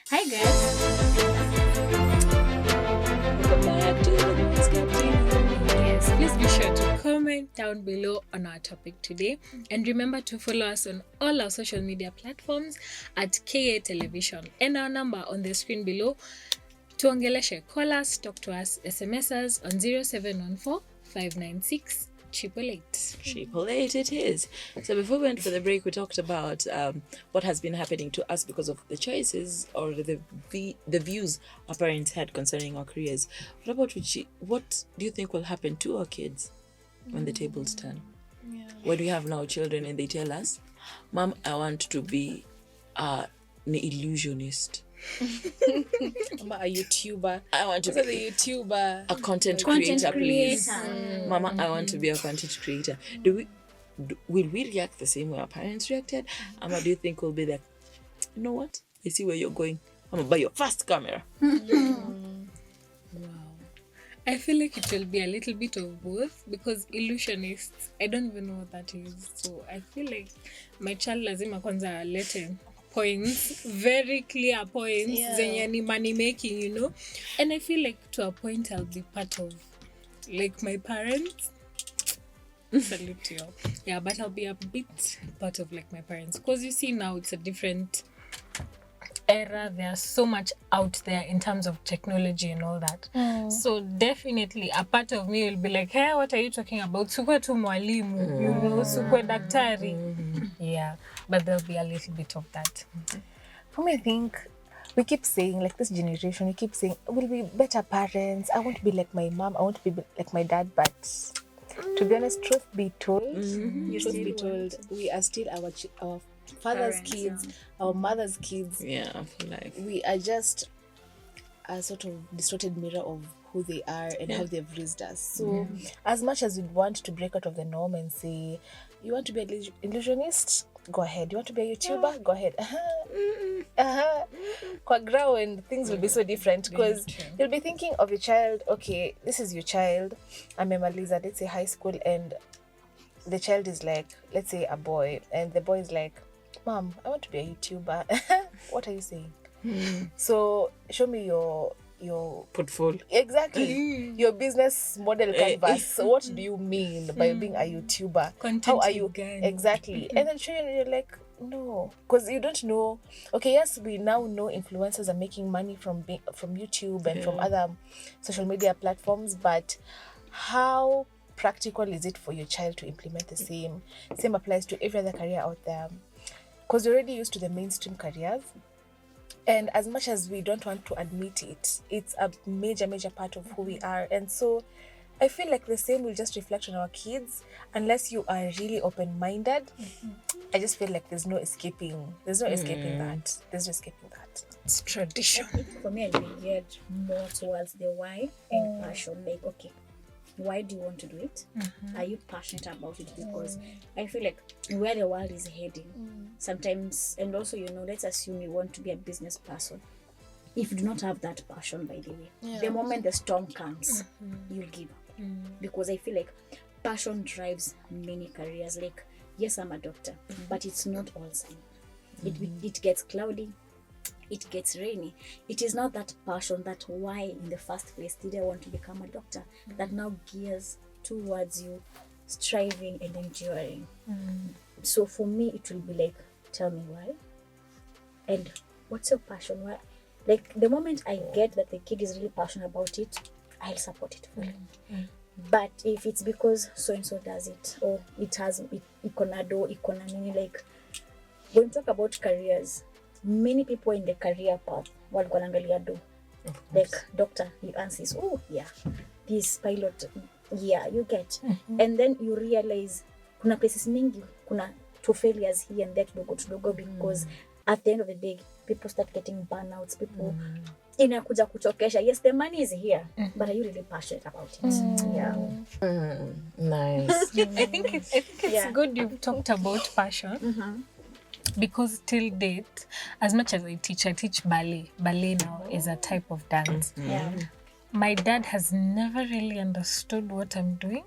Hi guys. Welcome back to the Girls Captain. Yes, please be sure to comment down below on our topic today. And remember to follow us on all our social media platforms at KA Television. And our number on the screen below. Tuongeleshe, call us, talk to us, SMS us on 0714 596 888. Triple eight it is. So before we went for the break, we talked about what has been happening to us because of the choices or the views our parents had concerning our careers. What about Richie? What do you think will happen to our kids when the tables turn? Yeah. When we have now children and they tell us, "Mom, I want to be an illusionist. I'm a YouTuber. I want to Also be the YouTuber. a content Content creator, please. creator. Mama, I want to be a content creator." Will we react the same way our parents reacted? Ama, do you think we'll be like, you know what? I see where you're going. I'm gonna buy your first camera. Wow. I feel like it will be a little bit of both because illusionists, I don't even know what that is. So I feel like my child lazima kwanza alete points, very clear points, Yeah. zenye ni money making, you know. And I feel like to a point I'll be part of like my parents. Salute to you. Yeah, but I'll be a bit part of like my parents. Because you see now it's a different era. There's so much out there in terms of technology and all that. So definitely a part of me will be like, hey, what are you talking about? Sukwe tu mwalimu, you know, sukwe daktari. Yeah, but there'll be a little bit of that. For me, I think we keep saying, like this generation, we keep saying, we'll be better parents. I want to be like my mom. I want to be like my dad. But to be honest, truth be told, Truth be told, we are still our father's Parents, kids, our mother's kids. Yeah, I feel like. We are just a sort of distorted mirror of who they are and how they've raised us. So, as much as we'd want to break out of the norm and say, you want to be an illusionist? Go ahead. You want to be a YouTuber? Go ahead. Kwa ground, things will be so different because you'll be thinking of your child, okay, this is your child. Amemaliza, let's say high school, and the child is like, let's say a boy, and the boy is like, Mom, I want to be a YouTuber. What are you saying? So show me your Portfolio. exactly your business model canvas. So what do you mean by being a YouTuber? Content How are you gani? exactly? And then show you, and you're like, no, because you don't know. Okay, yes, we now know influencers are making money from YouTube and from other social media platforms, but how practical is it for your child to implement the same? Same applies to every other career out there, because we're already used to the mainstream careers. And as much as we don't want to admit it, it's a major part of who we are. And so I feel like the same will just reflect on our kids unless you are really open-minded. I just feel like there's no escaping that. There's no escaping that. It's tradition. For me, I will get more towards the why and passion. Like, okay, why do you want to do it? Are you passionate about it? Because I feel like where the world is heading sometimes, and also, you know, let's assume you want to be a business person. If you do not have that passion, by the way, the moment the storm comes, you'll give up. Because I feel like passion drives many careers. Like, yes, I'm a doctor, but it's not all sun. It gets cloudy, it gets rainy. It is not that passion, that why in the first place did I want to become a doctor, that now gears towards you striving and enduring. So for me, it will be like, tell me why and what's your passion. Why? Like, the moment I get that the kid is really passionate about it, I'll support it fully. But if it's because so and so does it, or it has ikonado nini, like when we talk about careers, many people in the career path walikuwa wanaangalia do, like doctor, you answers, oh yeah, this pilot, yeah, you get. And then you realize kuna places mingi, kuna two failures here and there kidogo because at the end of the day people start getting burnouts. People inakuja kuchokesha. Yes, the money is here, but are you really passionate about it? Yeah. Nice. I think it's good you've talked about passion. Because till date, as much as I teach ballet. Ballet now is a type of dance. Yeah. My dad has never really understood what I'm doing.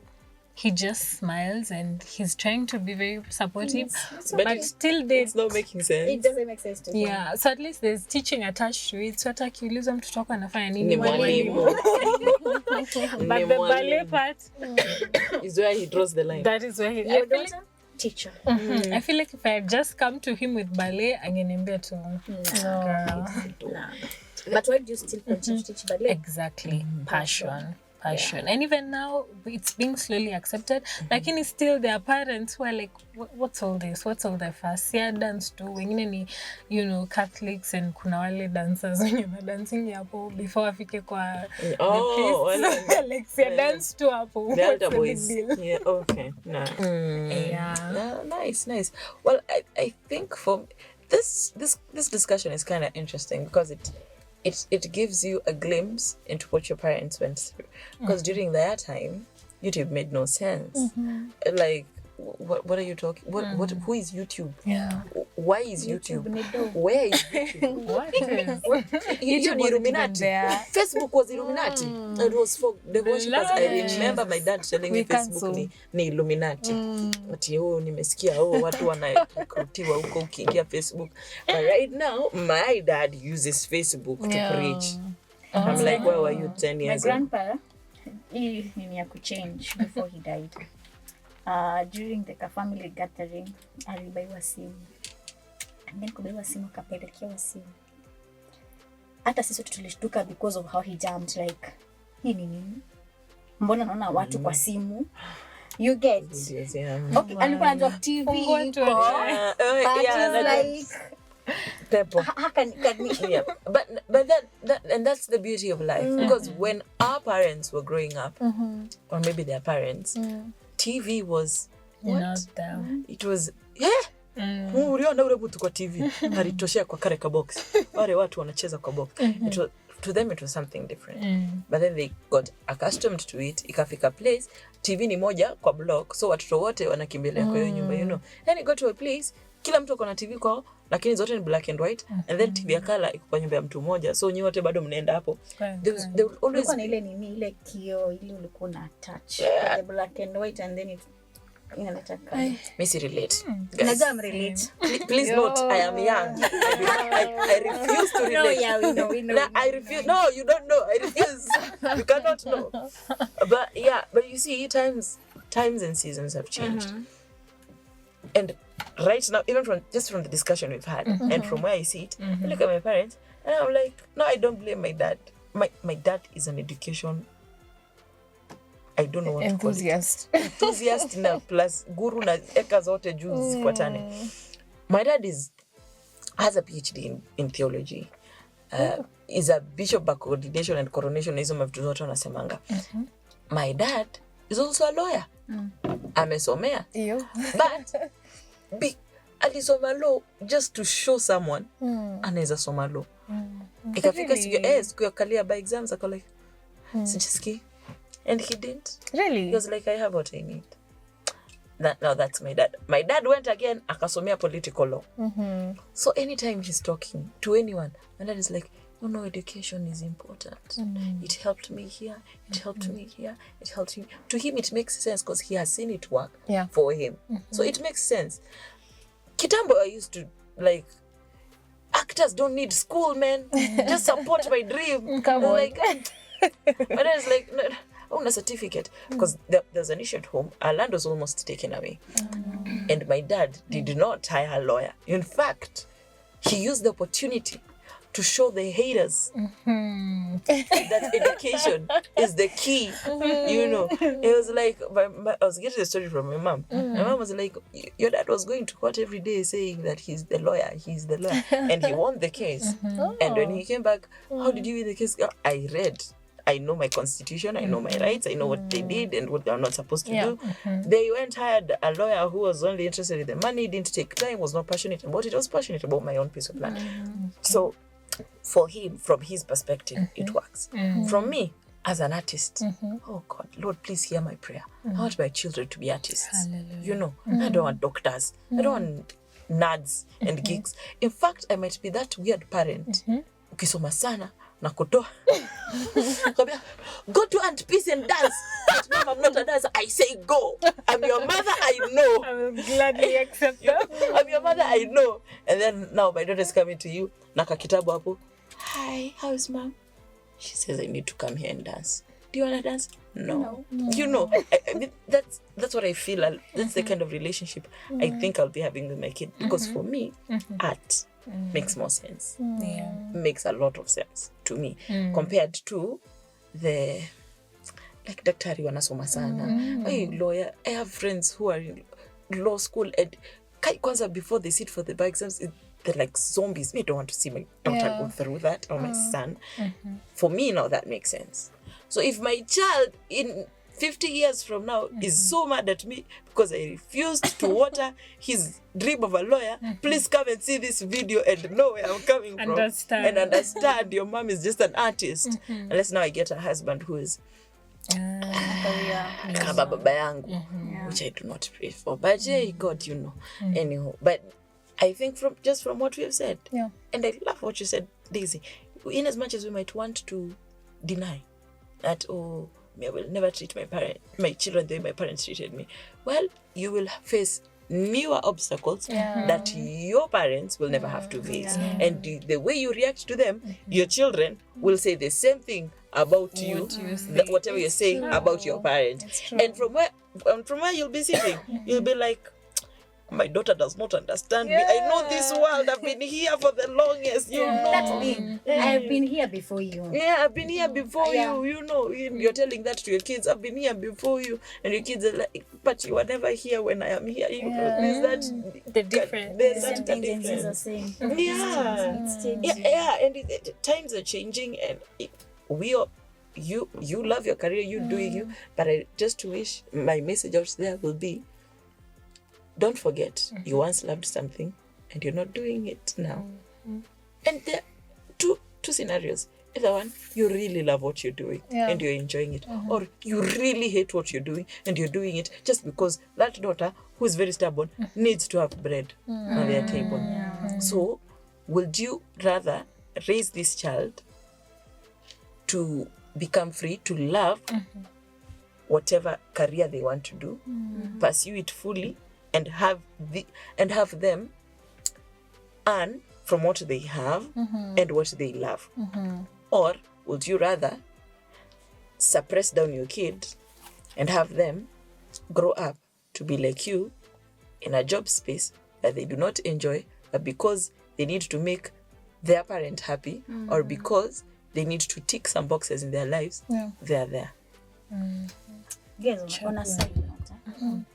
he just smiles and he's trying to be very supportive, But but still they it's not making sense. It doesn't make sense to me. yeah, so at least there's teaching attached to it. So hata akiuliza mtoto wako anafanya nini Ni mwalimu. mwalimu. But the ballet part, is where he draws the line. that is where he, I Your feel like, daughter, teacher. I feel like if I had just come to him with ballet, angeniambia tu girl. Nah. But why do you still continue to teach ballet? Exactly. Passion. And even now it's being slowly accepted, like in still there are parents who are like, what's all this, what's all the fuss? Yeah, dance too wengine ni, you know, Catholics, and kuna wale dancers wenye na dancing hapo before afike kwa like yeah, dance too hapo. The elder boys. Yeah, okay. Nah. Yeah. Nice. Well, I think for this discussion is kind of interesting because it gives you a glimpse into what your parents went through. Because during their time, YouTube made no sense. Like, what are you talking? What? Who is YouTube? Yeah. Why is YouTube? Where is YouTube? What is YouTube was Illuminati. there. Facebook was Illuminati. It was for the worshippers. I remember my dad telling me Facebook ni Illuminati. Ati nimesikia watu wanarekrutiwa huko ukiingia Facebook. But right now, my dad uses Facebook to preach. I'm like, where were you 10 years ago? My grandpa, he needed to change before he died. During the family gathering, alibaiwa simu. And then kubaiwa simu akapelekewa simu. Hata sisi tulishtuka because of how he jumped, like, hii ni nini? Mbona naona watu kwa simu? You get. Yes, yeah. Okay, alikuwa anajua TV iko. Like Pepper. how can Yeah, but that's the beauty of life, because when our parents were growing up, or maybe their parents, TV was what? Not them. It was uliona ule mtu kwa TV alitoshea kwa kare ka box, wale watu wanacheza kwa box. It was, to them it was something different, but then they got accustomed to it. Ikafika place TV ni moja kwa block, so watoto wote wanakimbilia kwa hiyo nyumba, you know. Then it got to a place kila mtu akona TV kwao, lakini zote ni black and white, and then TV ya color iko kwa nyumba ya mtu mmoja, so nyote bado mnaenda hapo. There will always be ile nini ile kio ile ulikuwa na touch the black and white, and then it inaleta color. Missy relate. Unajua I'm relate. Please note, I am young. I refuse to relate. No, yeah, we know. No, I refuse. No, you don't know. I refuse. You cannot know. But you see, times and seasons have changed. And right now, even from the discussion we've had, and from where I see it, I look at my parents, and I'm like, no, I don't blame my dad. My dad is an education, I don't know what enthusiast. to call it. Enthusiast na plus guru na eka zote juu zifuatane. My dad has a PhD in theology. Is a bishop by coordination and coronation, hizo mavitu zote wanasemanga. My dad is also a lawyer. Amesomea. But alisoma law just to show someone anaweza soma law. Ikafika siku ya kalia by exams ako like sijiski, and he didn't. Really? He was like, I have what I need. Now that's my dad. My dad went again akasomea political law. So anytime he's talking to anyone, my dad is like, oh no, education is important. It helped me here, it helped me here, it helped me. To him it makes sense because he has seen it work for him. So it makes sense. Kitambo I used to like, actors don't need school, man. Just support my dream. Come on. Like, but I was like, no, I want a certificate. Because there's an issue at home. Our land was almost taken away. And my dad did not hire a lawyer. In fact, he used the opportunity to show the haters that education is the key, you know. It was like, I was getting the story from my mom. My mom was like, your dad was going to court every day saying that he's the lawyer. And he won the case. And when he came back, how did you win the case? I read. I know my constitution, I know my rights, I know what they did and what they're not supposed to do. They went hired a lawyer who was only interested in the money, didn't take time, was not passionate about it, was passionate about my own piece of land. So for him, from his perspective, it works. From me, as an artist, oh God, Lord, please hear my prayer. I want my children to be artists. Hallelujah. You know, I don't want doctors. I don't want nerds and geeks. In fact, I might be that weird parent. Ukisoma sana, nakutoa. Kwambia, go to Aunt Peace and dance. But mom, I'm not a dancer. I say go. I'm your mother, I know. I will gladly accept that. I'm your mother, I know. And then now my daughter's coming to you. Naka kitabu hapo. Hi, how is mom? She says, I need to come here and dance. Do you want to dance? No. You know, I mean, that's what I feel. That's the kind of relationship I think I'll be having with my kid. Because for me, art makes more sense. Yeah. Makes a lot of sense to me compared to the like daktari wanasoma sana. Hey, lawyer. I have friends who are in law school and kwanza before they sit for the bar exams, they're like zombies. I don't want to see my daughter go through that or my son. For me now that makes sense. So if my child in 50 years from now is so mad at me because I refused to water his dream of a lawyer, please come and see this video and know where I'm coming from. And understand your mom is just an artist. Unless now I get a husband who is kama baba yangu, which I do not pray for. But hey, God, you know. Anyhow, but I think from what we have said, and I love what you said, Daisy, in as much as we might want to deny that, oh, I will never treat my children the way my parents treated me. Well, you will face newer obstacles that your parents will never have to face. And the way you react to them, your children will say the same thing about you, whatever you're saying about your parents. And from where you'll be sitting, you'll be like, my daughter does not understand me. I know this world. I've been here for the longest. You know. That's me. I've been here before you. Yeah, I've been here before you. You know, you're telling that to your kids. I've been here before you. And your kids are like, but you were never here when I am here. You know, there's that the difference. There's Same that thing difference. the same. Yeah, and times are changing, and you love your career, you doing you. But I just wish my message out there will be, don't forget, you once loved something and you're not doing it now. And there are two scenarios. Either one, you really love what you're doing and you're enjoying it. Or you really hate what you're doing and you're doing it just because that daughter, who is very stubborn, needs to have bread on their table. So, would you rather raise this child to become free, to love whatever career they want to do, pursue it fully, and have them earn from what they have and what they love? Or would you rather suppress down your kid and have them grow up to be like you in a job space that they do not enjoy, but because they need to make their parent happy or because they need to tick some boxes in their lives, they're there? Guys, on a side note,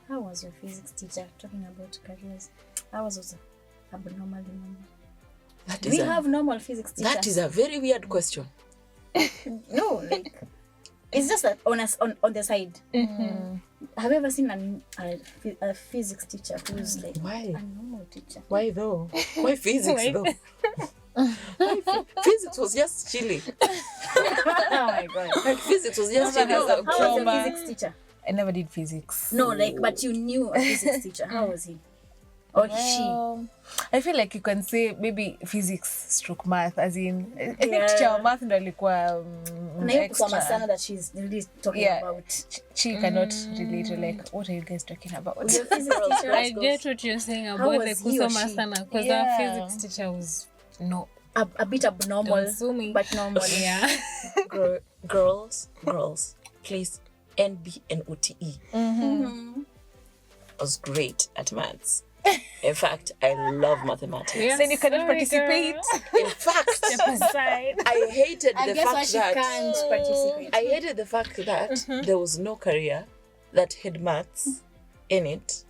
how was your physics teacher talking about careers? How was it abnormally normal? We have normal physics teachers. That is a very weird question. No, like, it's just that on the side. Have you ever seen a physics teacher who's like Why? a normal teacher? Why though? Why physics though? Physics was just chilling. Oh my god. Like physics was just chilling. How was your physics teacher? I never did physics. No, like, but you knew a physics teacher. How was he? Or she? I feel like you can say maybe physics stroke math, as in I think teacher wa math ndo alikuwa Na hiyo kusoma sana that she's really talking about. She cannot relate to like, what are you guys talking about? Your physics teacher, I get what you're saying about the was he or kusoma she? sana, because our physics teacher was a bit abnormal, Zoomy. but normal. Yeah. Girls, please, NBNOTE was great at maths. In fact, I love mathematics. Then you cannot participate. In fact, I hated the fact that can't participate. I hated the fact that there was no career that had maths in it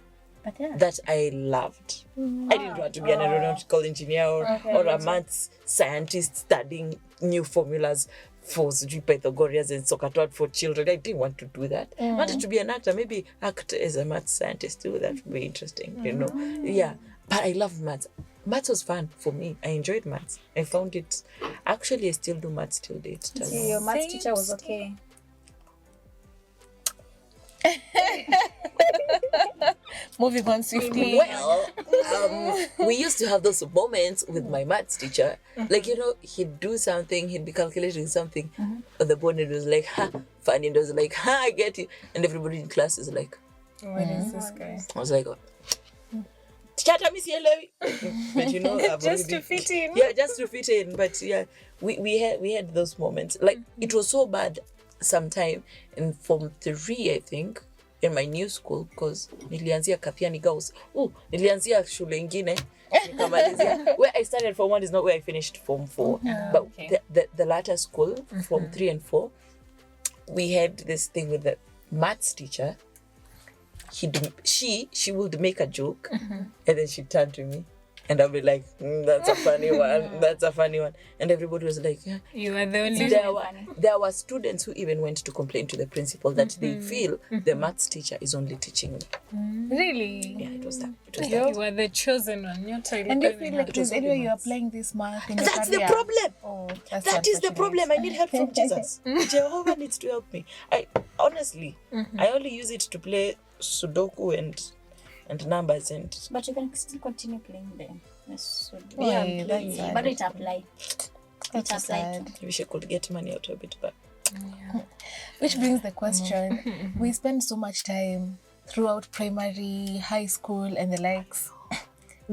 But that I loved. I didn't want to be an aeronautical engineer or a maths scientist studying new formulas for Pythagoreans and Socrates for children. I didn't want to do that. I wanted to be an actor, maybe act as a maths scientist too. That would be interesting, you know. Yeah, but I love maths. Maths was fun for me. I enjoyed maths. I found it. Actually, I still do maths till date. your maths teacher was okay. Moving on swiftly. Well, we used to have those moments with my maths teacher. Like, he'd do something, he'd be calculating something. On the board, it was like, ha, funny. And it was like, ha, I get you. And everybody in class is like, What is this guy? I was like, oh. Chata mi sielewi. But I've Just to already- fit in. Yeah, just to fit in. But yeah, we had those moments. Like it was so bad sometime in Form 3, I think, in my new school, because nilianzia Kathiani Girls. Nilianzia shule ingine. Nikamalizia. Where I started Form 1 is not where I finished Form 4. But okay. the latter school, Form 3 and 4, we had this thing with the maths teacher. She would make a joke, and then she'd turn to me, and I'll be like, that's a funny one. That's a funny one. And everybody was like, yeah. You are the only There were students who even went to complain to the principal that they feel the maths teacher is only teaching me. Really? Yeah, it was that. You were the chosen one. You're telling And do you me feel like there's only anywhere you're maths. applying this math in your That's the career? problem. Oh, that's That is the unfortunate. problem. I need help from Jesus. Jehovah needs to help me. I honestly, I only use it to play Sudoku and numbers and. But you can still continue playing them. Yes, so Yeah, I'm that's playing. sad. but it apply. That's It so applied. sad. I wish I could get money out of it, but Which brings the question, we spend so much time throughout primary, high school and the likes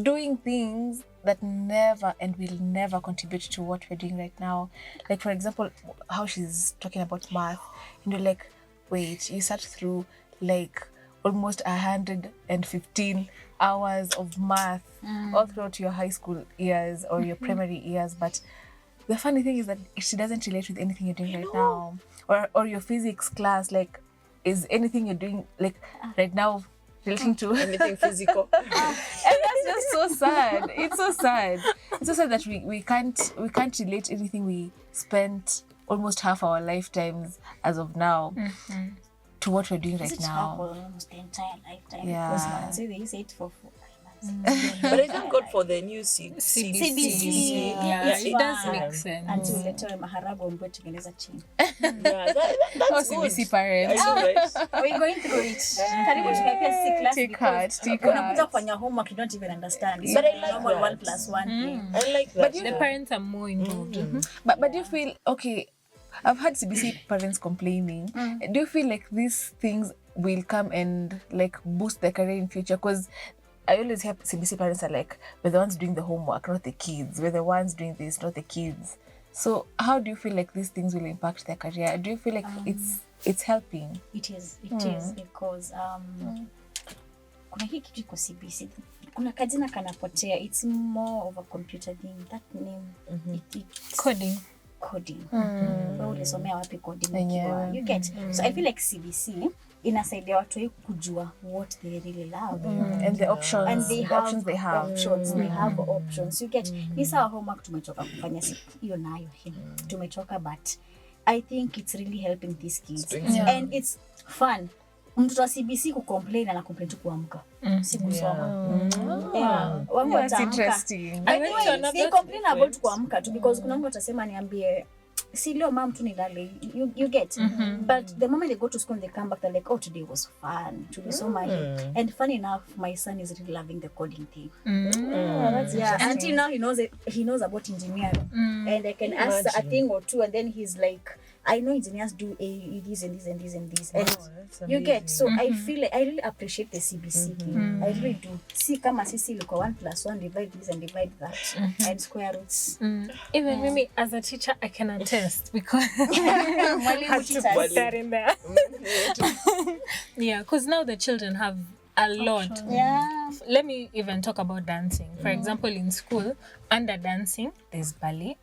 doing things that never and will never contribute to what we're doing right now. Like for example, how she's talking about math and you're like, wait, you sat through like almost 115 hours of math all throughout your high school years or your primary years, but the funny thing is that she doesn't relate with anything you're doing right now. Or your physics class, like, is anything you're doing like right now relating to anything physical. and that's just so sad. It's so sad. It's so sad that we can't relate anything we spent almost half our lifetimes as of now to what we're doing right It's now. almost the entire lifetime. Yeah. Because months, they use it for 4 months. But I thank God for the new CBC. Yeah, it does fine. make sense. Until uletewe maharago mbwe tengeneza chini. Yeah, Oh, that's good. CBC parents. I know, right? We're going through it. Karibu tukaipia C class Take because heart, take unakuja heart. kufanya homework you don't even understand. It's But I a like normal that. 1+1 thing. I like that. The parents are more involved. But do you feel okay? I've had CBC parents complaining. Do you feel like these things will come and like boost their career in future? Because I always hear CBC parents are like, we're the ones doing the homework, not the kids. We're the ones doing this, not the kids. So how do you feel like these things will impact their career? Do you feel like it's helping? It is because kuna hii kitu iko CBC. Kuna kajina kanapotea. It's more of a computer thing. That name, it's Coding. coding. Wewe ulisomea wapi coding Yeah. ukiwa? You get. So I feel like CBC inasaidia watu wengi kujua what they really love. And the options, And they the have options they have. options. They have options. You get. Ni sawa homework tumetoka kufanya hiyo nayo tumetoka, but I think it's really helping these kids. And it's fun. Mtoto wa CBC kucomplain na complain tu kuamka. Si kusoma. Wangu That's wataamka. interesting. I went to another They complain about different. kuamka tu because kuna mtu atasema niambie si leo mam tu nilale, you get. But the moment they go to school and they come back, they're like, oh, today was fun, tulisoma hii. And funny enough, my son is really loving the coding thing. Until now he knows about engineering. And I can ask a thing or two and then he's like, I know engineers do this and this and this and this. And you get. So I feel like I really appreciate the CBC thing. I really do. See kama sisi liko 1+1, divide this and divide that. And square roots. Even maybe as a teacher, I can attest because Mwalimu had to teachers. put that in there. Yeah, because now the children have a lot. Yeah. Let me even talk about dancing. For example, in school, under dancing, there's ballet,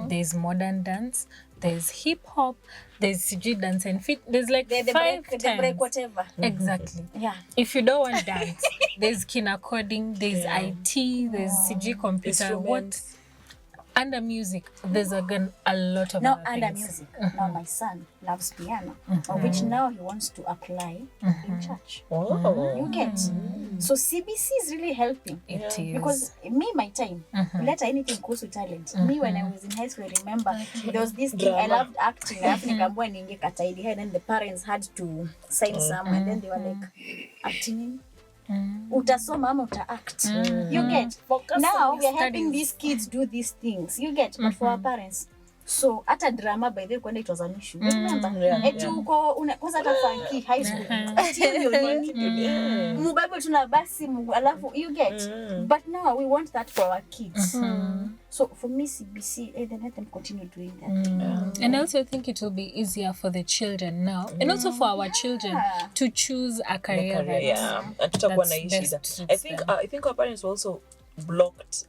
there's modern dance, there's hip hop, there's CG dance and fit. There's like They five break times. whatever. Exactly. Yeah. If you don't want dance, there's kina coding, there's IT, there's CG computer. What under music, there's again a lot of Now other under things. music. Now my son loves piano, of which now he wants to apply in church. You get. So CBC is really helping. It is. Because me, my time, later anything goes with talent. Me, when I was in high school, I remember there was this thing, I loved acting. And then the parents had to sign some, and then they were like, acting, utasoma ama utaact. You get? Now we are helping these kids do these things. You get? But for our parents, so hata drama by the way kwenda it was an issue. Remember? Eti uko kwanza hata funky high school. Eti hiyo nini? Mubebe tuna basi alafu you get. But now we want that for our kids. So for me CBC, then let them continue doing that. And I also think it will be easier for the children now, and also for our children to choose a career. And tutakuwa na hii best shida. suits them. I think our parents were also blocked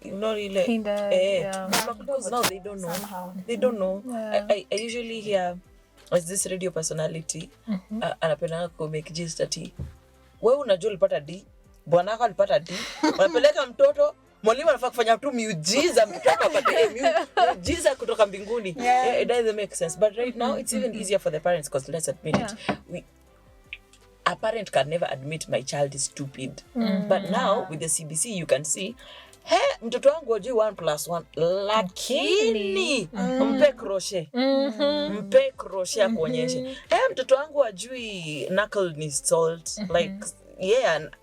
not really because now they don't know. Somehow. They don't know. I usually hear as this radio personality anapenda ku make gist ati wewe unajua ulipata D, bwana wako alipata D, unapeleka mtoto mwalimu anafaa kufanya tu miujiza mtoto apate miujiza kutoka mbinguni. It doesn't make sense, but right now it's even easier for the parents because let's admit it, a parent can never admit my child is stupid, but now with the CBC you can see mtoto wangu ajui 1+1 lakini mpe crochet akuonyeshe. Mtoto wangu ajui knuckle ni salt, like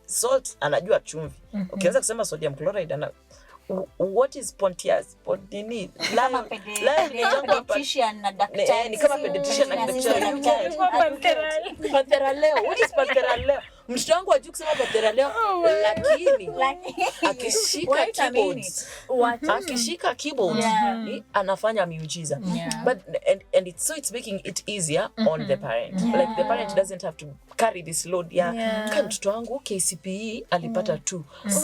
salt anajua chumvi. Ukianza kusema sodium chloride what is Pontius Pontini Pediatrician na daktari. Ni kama pediatrician na daktari. Panteraleo. What is panteraleo? Mtoto wangu ajui kusema panteraleo lakini akishika keyboard anafanya miujiza. But and it's making it easier on the parent. Like the parent doesn't have to carry this load. Kama mtoto wangu KCPE alipata 2.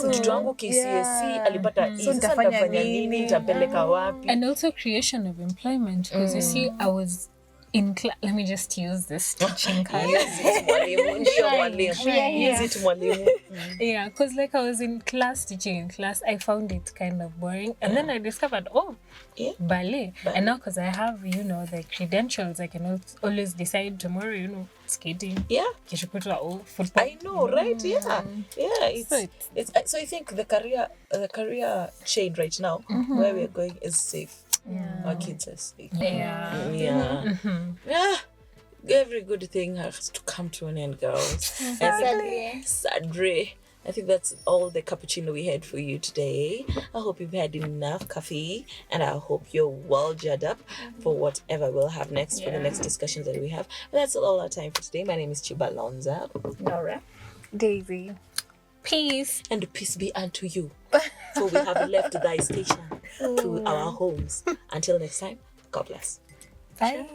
Mtoto wangu KCSE alipata E. Sasa nitafanya nini? Nitapeleka wapi? And also creation of employment, because you see I was in class. Let me just use this teaching card. Yeah, because like I was in class teaching in class, I found it kind of boring, and then I discovered ballet. And now because I have the credentials, I can always decide tomorrow skating. Football. I know, right? So I think the career chain right now where we're going is safe. Our kids are safe. Every good thing has to come to an end, girls. Sadly. I think that's all the cappuccino we had for you today. I hope you've had enough coffee, and I hope you're well jazzed up for whatever we'll have next, for the next discussions that we have. But that's all our time for today. My name is Chiba Lonza. Nora. Daisy. Peace. And peace be unto you. For we have left thy station to our homes. Until next time, God bless. Bye.